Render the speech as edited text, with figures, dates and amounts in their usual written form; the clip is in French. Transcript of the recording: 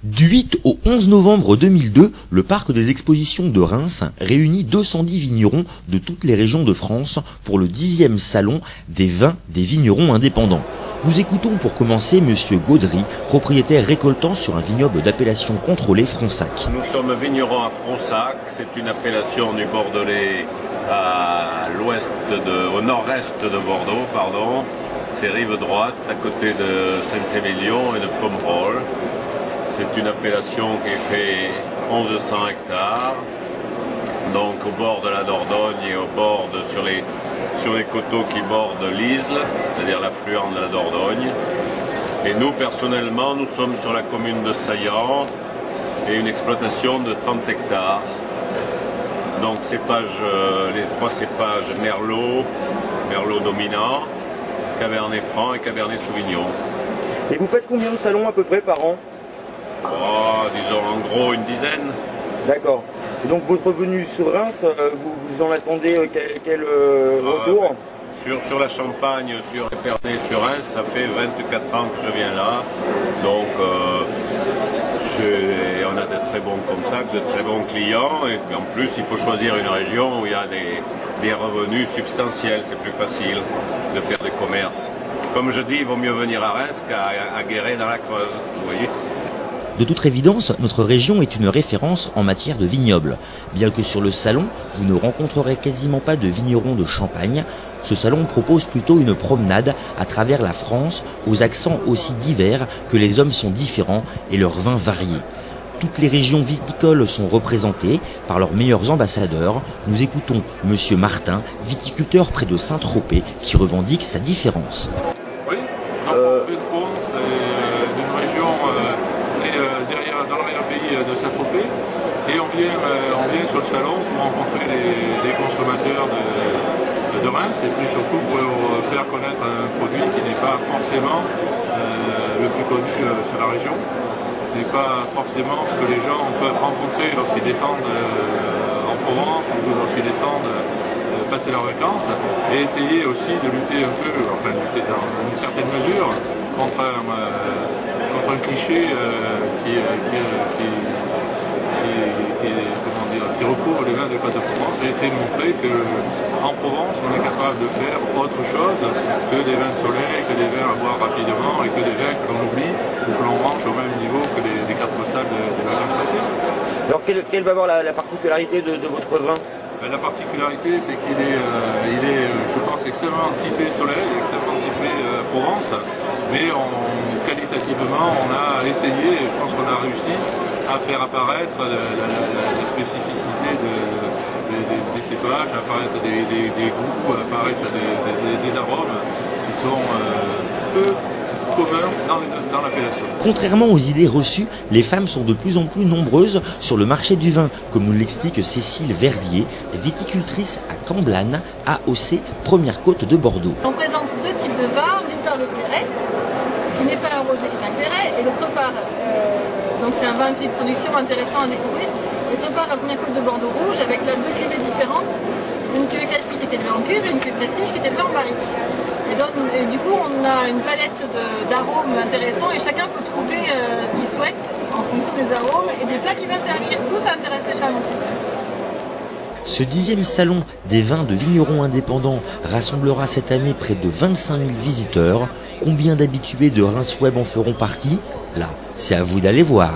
Du 8 au 11 novembre 2002, le parc des expositions de Reims réunit 210 vignerons de toutes les régions de France pour le 10e salon des vins des vignerons indépendants. Nous écoutons pour commencer Monsieur Gaudry, propriétaire récoltant sur un vignoble d'appellation contrôlée Fronsac. Nous sommes vignerons à Fronsac, c'est une appellation du Bordelais au nord-est de Bordeaux, pardon. C'est rive droite, à côté de Saint-Émilion et de Pomerol. C'est une appellation qui fait 1100 hectares, donc au bord de la Dordogne et sur les coteaux qui bordent l'Isle, c'est-à-dire l'affluent de la Dordogne. Et nous, personnellement, nous sommes sur la commune de Saillant et une exploitation de 30 hectares. Donc les trois cépages Merlot dominant, Cabernet Franc et Cabernet Sauvignon. Et vous faites combien de salons à peu près par an? Disons en gros une dizaine. D'accord. Et donc votre venue sur Reims, vous en attendez quel retour? Sur la Champagne, sur Épernay, sur Reims, ça fait 24 ans que je viens là. Donc on a de très bons contacts, de très bons clients. Et en plus, il faut choisir une région où il y a des revenus substantiels. C'est plus facile de faire des commerces. Comme je dis, il vaut mieux venir à Reims qu'à Guéret dans la Creuse. Vous voyez ? De toute évidence, notre région est une référence en matière de vignoble. Bien que sur le salon, vous ne rencontrerez quasiment pas de vignerons de Champagne, ce salon propose plutôt une promenade à travers la France, aux accents aussi divers que les hommes sont différents et leurs vins variés. Toutes les régions viticoles sont représentées par leurs meilleurs ambassadeurs. Nous écoutons Monsieur Martin, viticulteur près de Saint-Tropez, qui revendique sa différence. Oui, dans le meilleur pays de Saint-Tropez, et on vient sur le salon pour rencontrer les consommateurs de Reims, et puis surtout pour faire connaître un produit qui n'est pas forcément le plus connu sur la région, n'est pas forcément ce que les gens peuvent rencontrer lorsqu'ils descendent en Provence ou lorsqu'ils descendent passer leurs vacances, et essayer aussi de lutter un peu, enfin lutter dans une certaine mesure contre un cliché qui recouvre les vins de Côte de Provence, et essayer de montrer qu'en Provence on est capable de faire autre chose que des vins de soleil, que des vins à boire rapidement et que des vins que l'on oublie ou que l'on mange au même niveau que des cartes postales des vacances passées. Alors quelle va avoir la particularité de votre vin? La particularité, c'est qu'il est, je pense, extrêmement typé soleil, extrêmement typé Provence, mais qualitativement, on a essayé, et je pense qu'on a réussi à faire apparaître la spécificité des cépages, apparaître des goûts, apparaître des arômes qui sont peu communs dans l'appellation. Contrairement aux idées reçues, les femmes sont de plus en plus nombreuses sur le marché du vin, comme nous l'explique Cécile Verdier, viticultrice à Camblane, AOC, première côte de Bordeaux. On présente deux types de vins, d'une part le Clairet, qui n'est pas un rosé, c'est un Clairet, et d'autre part, donc c'est un vin de production intéressant à découvrir. D'autre part, la première côte de Bordeaux rouge avec là deux cuvées différentes, une cuvée classique qui était élevée en cuve et une cuvée prestige qui était élevée en barrique. Et du coup, on a une palette d'arômes intéressants et chacun peut trouver ce qu'il souhaite en fonction des arômes et des plats qu'il va servir. Tout ça intéresse les femmes aussi. Ce 10e salon des vins de vignerons indépendants rassemblera cette année près de 25 000 visiteurs. Combien d'habitués de Reims Web en feront partie? Là, c'est à vous d'aller voir.